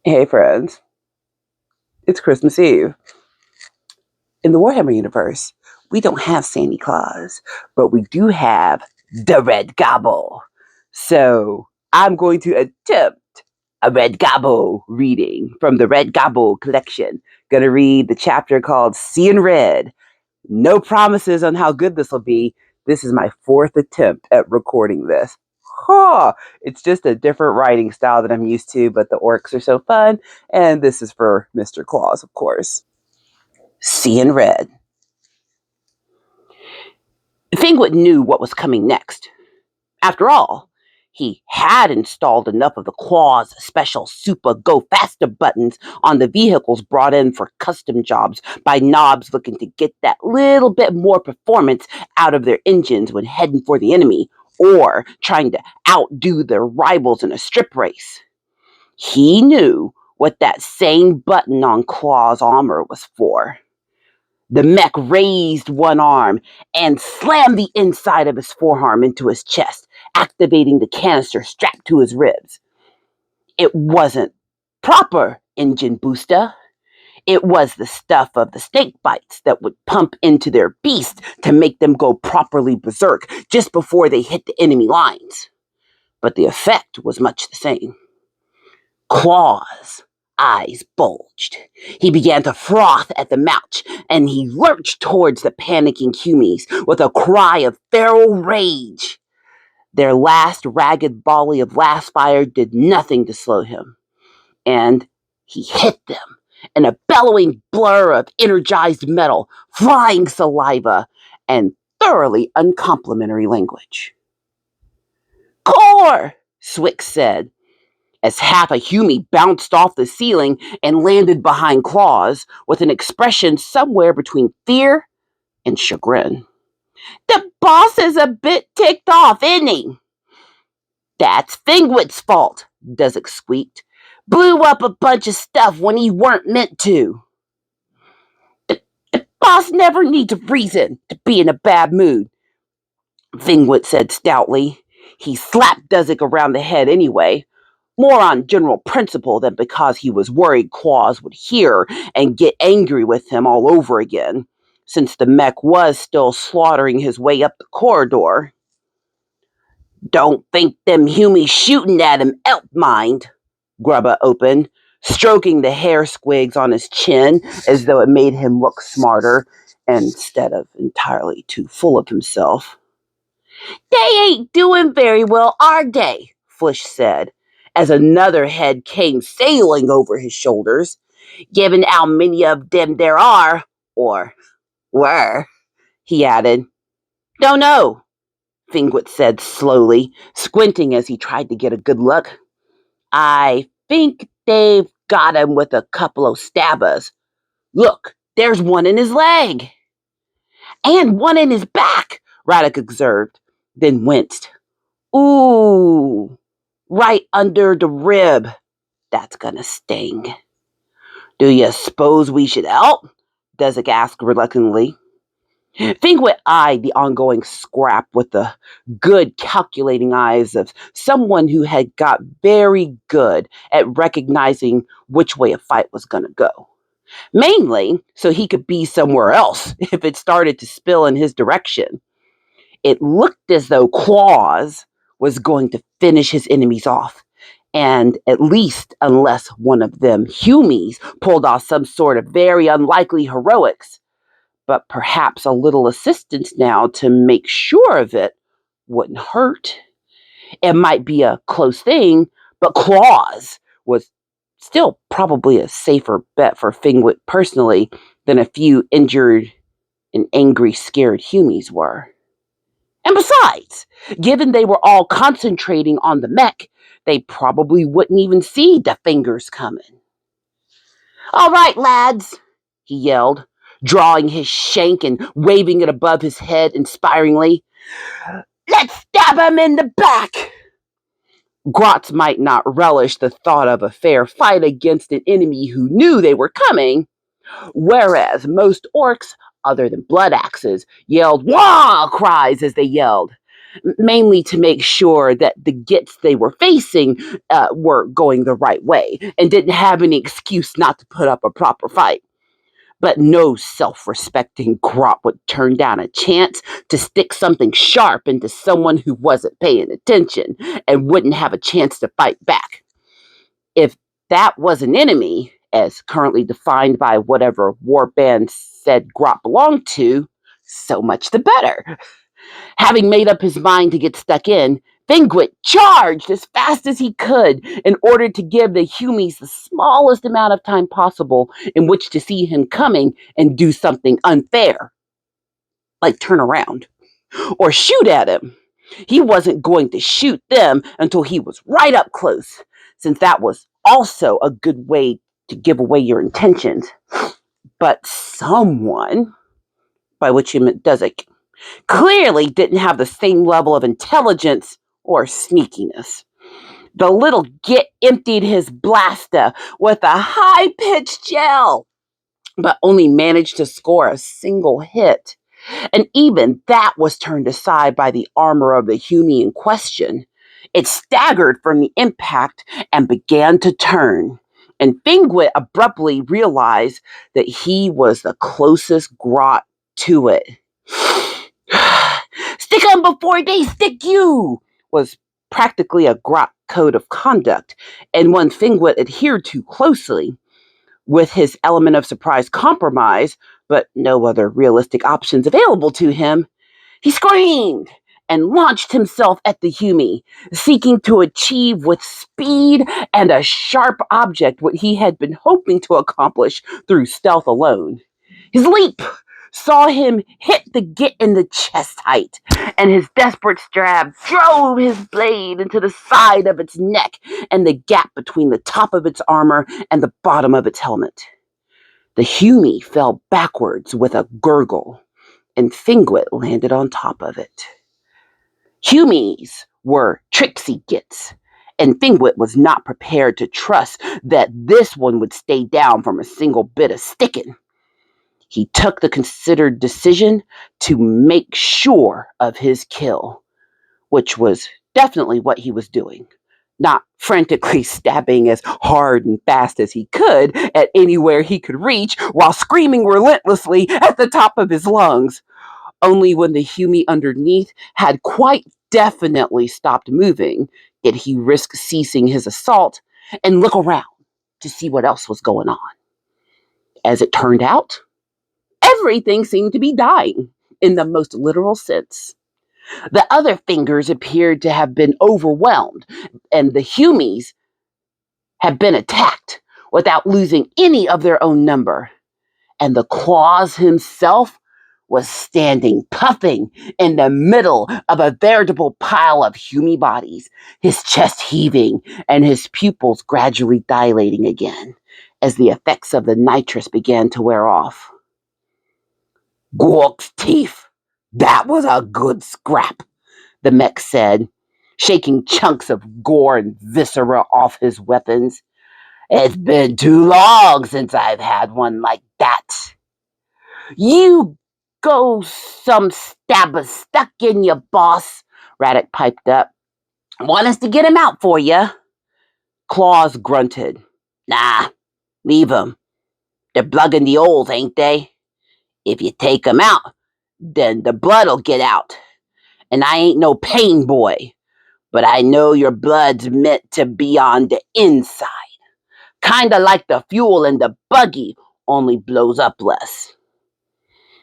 Hey friends, it's Christmas Eve. In the Warhammer universe, we don't have Santa Claus, but we do have the Red Gobbo. So I'm going to attempt a Red Gobbo reading from the Red Gobbo collection. Gonna read the chapter called Seeing Red. No promises on how good this will be. This is my fourth attempt at recording this. It's just a different writing style that I'm used to, but the orcs are so fun, and this is for Mr. Claus, of course. Seeing Red. Thingwood knew what was coming next. After all, he had installed enough of the Claw's special Super Go Faster buttons on the vehicles brought in for custom jobs by knobs looking to get that little bit more performance out of their engines when heading for the enemy or trying to outdo their rivals in a strip race. He knew what that same button on Claw's armor was for. The mech raised one arm and slammed the inside of his forearm into his chest, activating the canister strapped to his ribs. It wasn't proper engine booster. It was the stuff of the snake bites that would pump into their beast to make them go properly berserk just before they hit the enemy lines. But the effect was much the same. Claw's eyes bulged. He began to froth at the mouth, and he lurched towards the panicking Humies with a cry of feral rage. Their last ragged volley of blast fire did nothing to slow him, and he hit them in a bellowing blur of energized metal, flying saliva, and thoroughly uncomplimentary language. "Core!" Swick said, as half a Humie bounced off the ceiling and landed behind Claus with an expression somewhere between fear and chagrin. "The boss is a bit ticked off, isn't he?" "That's Fingwit's fault," Duzzik squeaked. "Blew up a bunch of stuff when he weren't meant to." The boss never needs a reason to be in a bad mood," Fingwit said stoutly. He slapped Duzzik around the head anyway, more on general principle than because he was worried Claus would hear and get angry with him all over again, since the mech was still slaughtering his way up the corridor. "Don't think them Humies shooting at him helped mind," Grubba opened, stroking the hair squigs on his chin as though it made him look smarter instead of entirely too full of himself. "They ain't doing very well, are they?" Flish said, as another head came sailing over his shoulders. "Given how many of them there are, or were," he added. "Don't know," Fingwit said slowly, squinting as he tried to get a good look. "I think they've got him with a couple of stabbers. Look, there's one in his leg." "And one in his back," Radek observed, then winced. "Ooh, right under the rib. That's gonna sting." "Do you suppose we should help?" Duzzik asked reluctantly. Fingwit eyed the ongoing scrap with the good calculating eyes of someone who had got very good at recognizing which way a fight was going to go. Mainly so he could be somewhere else if it started to spill in his direction. It looked as though Claus was going to finish his enemies off. And at least unless one of them Humies pulled off some sort of very unlikely heroics, but perhaps a little assistance now to make sure of it wouldn't hurt. It might be a close thing, but Claus was still probably a safer bet for Fingwit personally than a few injured and angry, scared Humies were. And besides, given they were all concentrating on the mech, they probably wouldn't even see the fingers coming. "All right, lads," he yelled, drawing his shank and waving it above his head inspiringly. "Let's stab him in the back." Grotz might not relish the thought of a fair fight against an enemy who knew they were coming, whereas most orcs, other than blood axes, yelled "Wah!" cries as they yelled. mainly to make sure that the gits they were facing were going the right way and didn't have any excuse not to put up a proper fight. But no self-respecting Grop would turn down a chance to stick something sharp into someone who wasn't paying attention and wouldn't have a chance to fight back. If that was an enemy, as currently defined by whatever warband said Grop belonged to, so much the better. Having made up his mind to get stuck in, Fingwit charged as fast as he could in order to give the Humies the smallest amount of time possible in which to see him coming and do something unfair, like turn around or shoot at him. He wasn't going to shoot them until he was right up close, since that was also a good way to give away your intentions. But someone, by which he meant Duzek, clearly didn't have the same level of intelligence or sneakiness. The little git emptied his blaster with a high-pitched yell, but only managed to score a single hit. And even that was turned aside by the armor of the Humie in question. It staggered from the impact and began to turn. And Fingwit abruptly realized that he was the closest grot to it. Stick 'em before they stick you was practically a grot code of conduct, and one Fingwit adhered to closely. With his element of surprise compromise, but no other realistic options available to him, he screamed and launched himself at the Humie, seeking to achieve with speed and a sharp object what he had been hoping to accomplish through stealth alone. His leap saw him hit the git in the chest height, and his desperate stab drove his blade into the side of its neck and the gap between the top of its armor and the bottom of its helmet. The Humie fell backwards with a gurgle, and Fingwit landed on top of it. Humies were tricksy gits, and Fingwit was not prepared to trust that this one would stay down from a single bit of sticking. He took the considered decision to make sure of his kill, which was definitely what he was doing, not frantically stabbing as hard and fast as he could at anywhere he could reach while screaming relentlessly at the top of his lungs. Only when the Humie underneath had quite definitely stopped moving did he risk ceasing his assault and look around to see what else was going on. As it turned out, everything seemed to be dying in the most literal sense. The other fingers appeared to have been overwhelmed, and the Humies had been attacked without losing any of their own number. And the Claws himself was standing puffing in the middle of a veritable pile of Humie bodies, his chest heaving and his pupils gradually dilating again as the effects of the nitrous began to wear off. Gork's teeth. That was a good scrap, the mech said, shaking chunks of gore and viscera off his weapons. It's been too long since I've had one like that. You go some stabber stuck in you, boss, Radek piped up. Want us to get him out for you? Claws grunted. Nah, leave 'em. They're plugging the holes, ain't they? If you take 'em out, then the blood'll get out. And I ain't no pain boy, but I know your blood's meant to be on the inside. Kinda like the fuel in the buggy, only blows up less.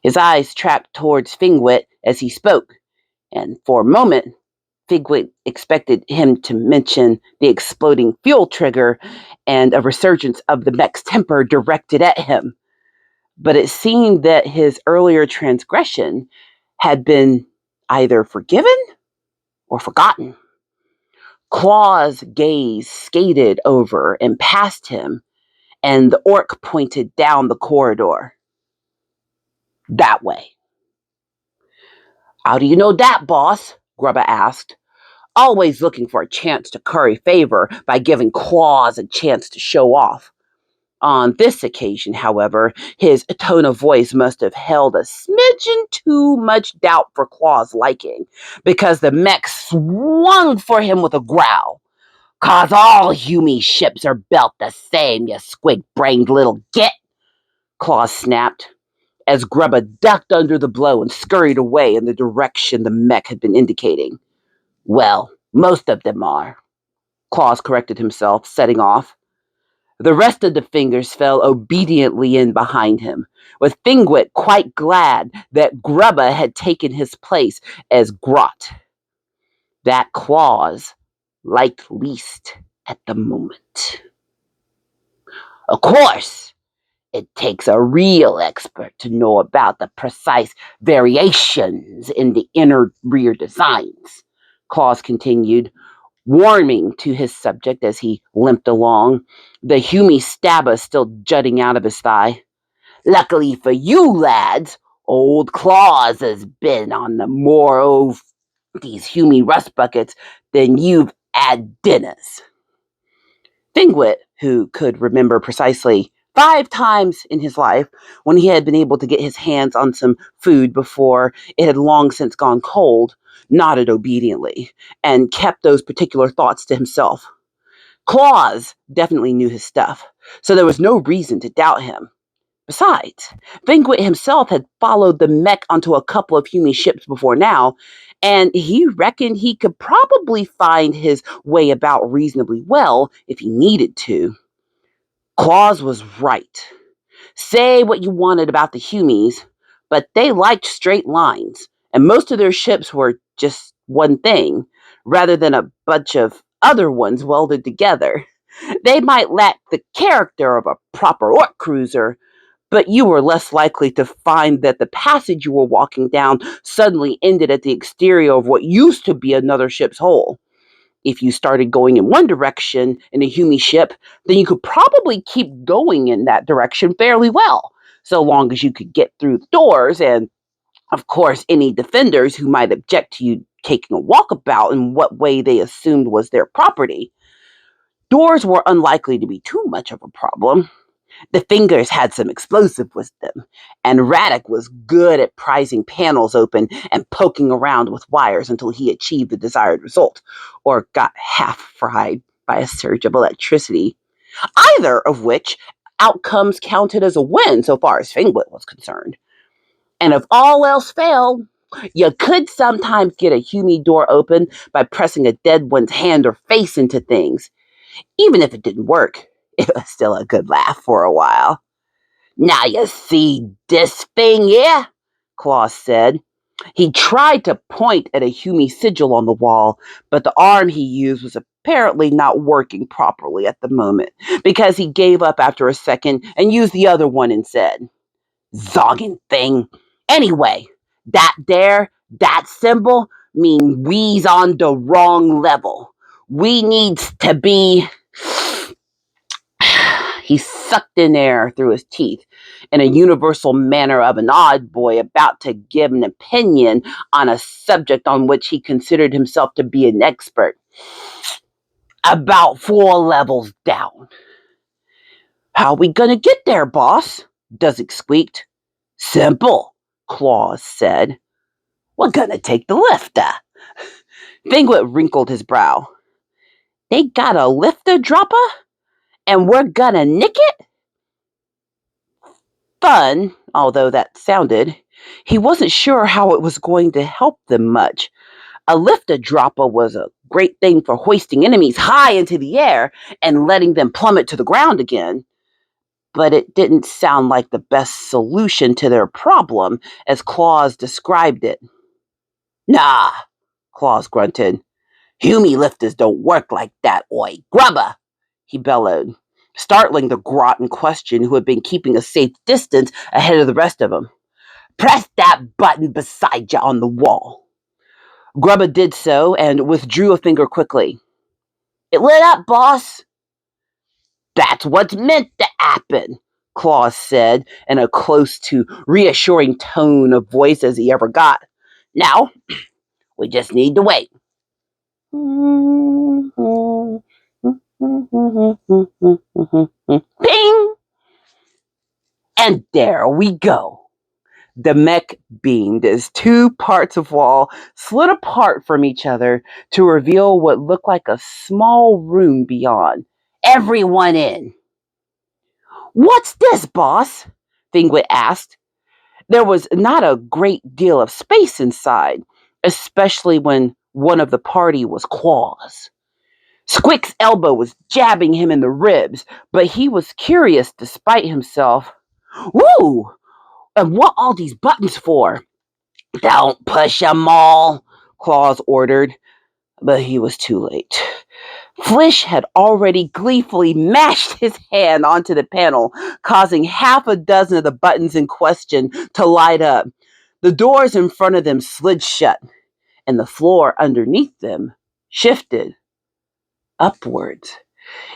His eyes tracked towards Fingwit as he spoke, and for a moment, Fingwit expected him to mention the exploding fuel trigger and a resurgence of the mech's temper directed at him. But it seemed that his earlier transgression had been either forgiven or forgotten. Claw's gaze skated over and past him, and the orc pointed down the corridor. That way. How do you know that, boss? Grubba asked, always looking for a chance to curry favor by giving Claws a chance to show off. On this occasion, however, his tone of voice must have held a smidgen too much doubt for Claw's liking, because the mech swung for him with a growl. "'Cause all Hume ships are built the same, you squig-brained little git," Claw snapped, as Grubba ducked under the blow and scurried away in the direction the mech had been indicating. "Well, most of them are," Claus corrected himself, setting off. The rest of the fingers fell obediently in behind him, with Fingwit quite glad that Grubba had taken his place as Grot. That Claus liked least at the moment. "Of course, it takes a real expert to know about the precise variations in the inner rear designs," Claus continued, warming to his subject as he limped along, the Hume stabba still jutting out of his thigh. "Luckily for you lads, old Claus has been on the more of these Hume rust buckets than you've had dinners." Fingwit, who could remember precisely 5 times in his life when he had been able to get his hands on some food before it had long since gone cold, nodded obediently and kept those particular thoughts to himself. Claus definitely knew his stuff, so there was no reason to doubt him. Besides, Fingwit himself had followed the mech onto a couple of Hume ships before now, and he reckoned he could probably find his way about reasonably well if he needed to. Claus was right. Say what you wanted about the Humes, but they liked straight lines, and most of their ships were just one thing, rather than a bunch of other ones welded together. They might lack the character of a proper orc cruiser, but you were less likely to find that the passage you were walking down suddenly ended at the exterior of what used to be another ship's hull. If you started going in one direction in a Hume ship, then you could probably keep going in that direction fairly well, so long as you could get through the doors, and, of course, any defenders who might object to you taking a walkabout in what way they assumed was their property. Doors were unlikely to be too much of a problem. The fingers had some explosive wisdom, and Radek was good at prizing panels open and poking around with wires until he achieved the desired result, or got half fried by a surge of electricity, either of which outcomes counted as a win so far as Fingwit was concerned. And if all else failed, you could sometimes get a Hume door open by pressing a dead one's hand or face into things. Even if it didn't work, it was still a good laugh for a while. "Now you see this thing here?" Claus said. He tried to point at a Hume sigil on the wall, but the arm he used was apparently not working properly at the moment, because he gave up after a second and used the other one instead. "Zogging thing. Anyway, that symbol mean we's on the wrong level. We needs to be..." He sucked in air through his teeth in a universal manner of an odd boy about to give an opinion on a subject on which he considered himself to be an expert. "About 4 levels down." "How we gonna get there, boss?" Duzzik squeaked. "Simple," Claus said. "We're gonna take the lifter." Fingwit wrinkled his brow. "They got a lifter dropper? And we're gonna nick it?" Fun, although that sounded, he wasn't sure how it was going to help them much. A lifter dropper was a great thing for hoisting enemies high into the air and letting them plummet to the ground again, but it didn't sound like the best solution to their problem, as Claus described it. "Nah," Claus grunted. "Hume lifters don't work like that, oi. Grubber!" he bellowed, startling the grot in question, who had been keeping a safe distance ahead of the rest of them. "Press that button beside you on the wall." Grubba did so and withdrew a finger quickly. "It lit up, boss." "That's what's meant to happen," Claus said in a close to reassuring tone of voice as he ever got. "Now, we just need to wait." Ping! And there we go. The mech beamed as two parts of wall slid apart from each other to reveal what looked like a small room beyond. Everyone in. What's this, boss? Thingwit asked. There was not a great deal of space inside, especially when one of the party was Claws. Squick's elbow was jabbing him in the ribs, but he was curious despite himself. Woo! And what all these buttons for? Don't push 'em all, Claus ordered, but he was too late. Flish had already gleefully mashed his hand onto the panel, causing half a dozen of the buttons in question to light up. The doors in front of them slid shut, and the floor underneath them shifted upwards.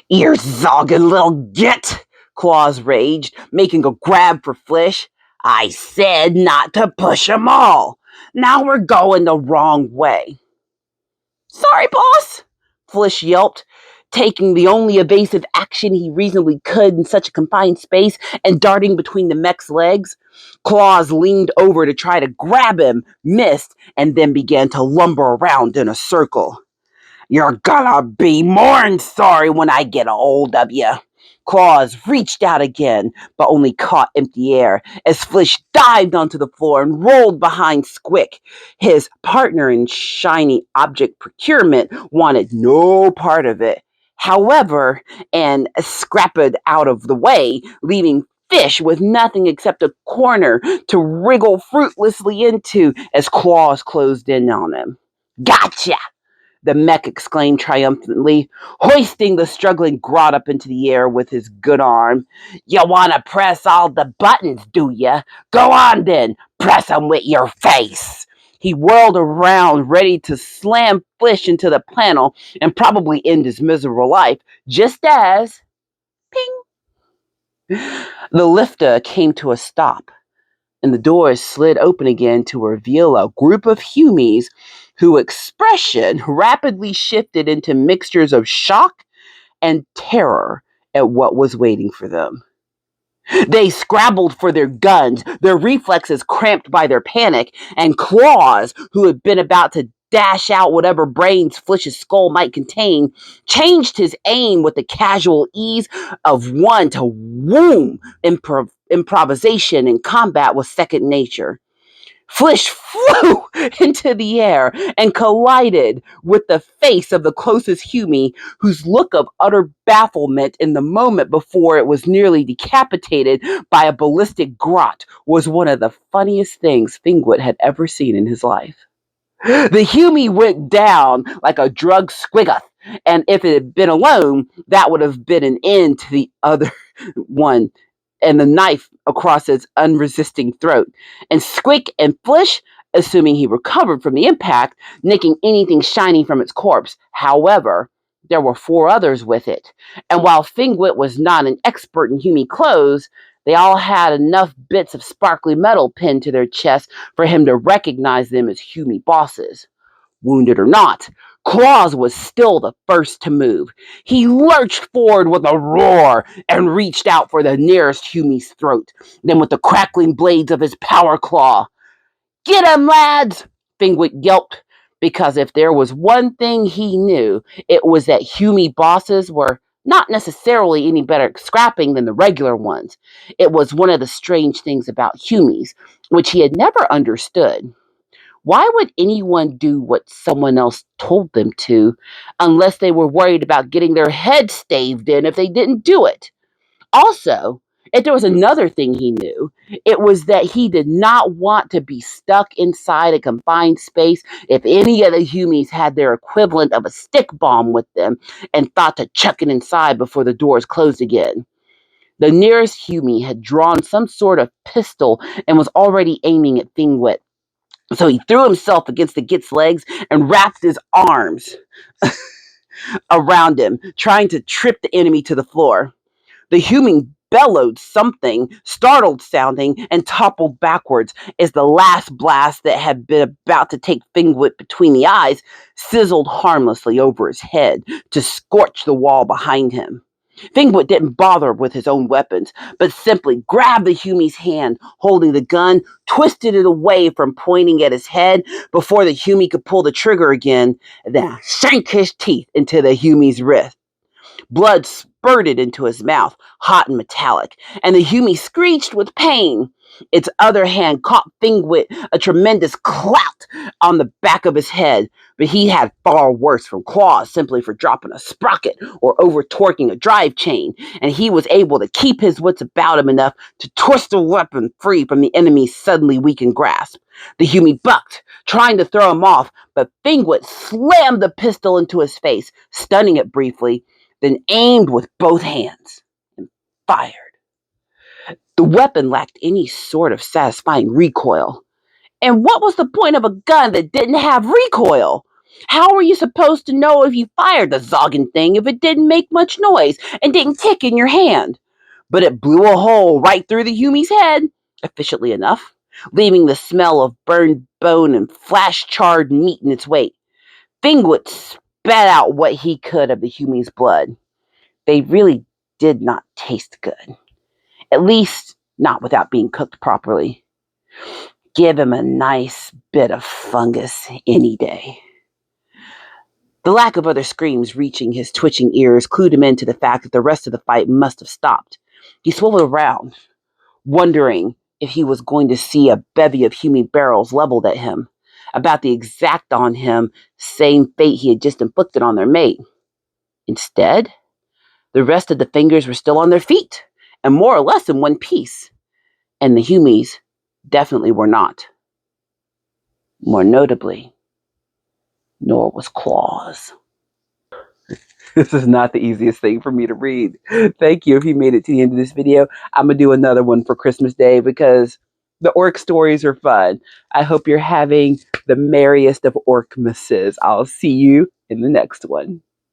Ear-zogging little git, Claus raged, making a grab for Flish. I said not to push 'em all. Now we're going the wrong way. Sorry, boss, Flish yelped, taking the only evasive action he reasonably could in such a confined space and darting between the mech's legs. Claus leaned over to try to grab him, missed, and then began to lumber around in a circle. You're gonna be more'n sorry when I get a hold of you. Claus reached out again, but only caught empty air as Flish dived onto the floor and rolled behind Squick. His partner in shiny object procurement wanted no part of it. However, and scraped out of the way, leaving Fish with nothing except a corner to wriggle fruitlessly into as Claus closed in on him. Gotcha! The mech exclaimed triumphantly, hoisting the struggling Grot up into the air with his good arm. You want to press all the buttons, do you? Go on then, press 'em with your face. He whirled around, ready to slam Flish into the panel and probably end his miserable life, just as, ping, the lifter came to a stop, and the doors slid open again to reveal a group of Humies whose expression rapidly shifted into mixtures of shock and terror at what was waiting for them. They scrabbled for their guns, their reflexes cramped by their panic, and Claus, who had been about to dash out whatever brains Flish's skull might contain, changed his aim with the casual ease of one to womb. Improvisation in combat was second nature. Flish flew into the air and collided with the face of the closest Humie, whose look of utter bafflement in the moment before it was nearly decapitated by a ballistic Grot was one of the funniest things Fingwit had ever seen in his life. The Humie went down like a drugged squiggoth, and if it had been alone, that would have been an end to the other one and the knife across its unresisting throat. And Squick and Flish, assuming he recovered from the impact, nicking anything shiny from its corpse. However, there were four others with it, and while Fingwit was not an expert in Humie clothes, they all had enough bits of sparkly metal pinned to their chests for him to recognize them as Humie bosses. Wounded or not, Claus was still the first to move. He lurched forward with a roar and reached out for the nearest Humie's throat. Then with the crackling blades of his power claw, "Get him, lads!" Fingwick yelped, because if there was one thing he knew, it was that Humie bosses were not necessarily any better at scrapping than the regular ones. It was one of the strange things about Humies, which he had never understood. Why would anyone do what someone else told them to unless they were worried about getting their head staved in if they didn't do it? Also, if there was another thing he knew, it was that he did not want to be stuck inside a confined space if any of the Humies had their equivalent of a stick bomb with them and thought to chuck it inside before the doors closed again. The nearest Humie had drawn some sort of pistol and was already aiming at Fingwit. So he threw himself against the Git's legs and wrapped his arms around him, trying to trip the enemy to the floor. The human bellowed something, startled sounding, and toppled backwards as the last blast that had been about to take Fingwit between the eyes sizzled harmlessly over his head to scorch the wall behind him. Thingwood didn't bother with his own weapons, but simply grabbed the Humie's hand, holding the gun, twisted it away from pointing at his head before the Humie could pull the trigger again, and then sank his teeth into the Humie's wrist. Blood spurted into his mouth, hot and metallic, and the Humie screeched with pain. Its other hand caught Thingwit a tremendous clout on the back of his head, but he had far worse from Claws simply for dropping a sprocket or over-torquing a drive chain, and he was able to keep his wits about him enough to twist the weapon free from the enemy's suddenly weakened grasp. The Humie bucked, trying to throw him off, but Thingwit slammed the pistol into his face, stunning it briefly, then aimed with both hands and fired. The weapon lacked any sort of satisfying recoil. And what was the point of a gun that didn't have recoil? How were you supposed to know if you fired the zogging thing if it didn't make much noise and didn't kick in your hand? But it blew a hole right through the Humie's head, efficiently enough, leaving the smell of burned bone and flash-charred meat in its wake. Thingwood spat out what he could of the Humie's blood. They really did not taste good. At least, not without being cooked properly. Give him a nice bit of fungus any day. The lack of other screams reaching his twitching ears clued him into the fact that the rest of the fight must have stopped. He swiveled around, wondering if he was going to see a bevy of Humie barrels leveled at him, about the exact on him same fate he had just inflicted on their mate. Instead, the rest of the fingers were still on their feet, and more or less in one piece. And the Humies definitely were not. More notably, nor was Claws. This is not the easiest thing for me to read. Thank you if you made it to the end of this video. I'm going to do another one for Christmas Day because the orc stories are fun. I hope you're having the merriest of ORKmases. I'll see you in the next one.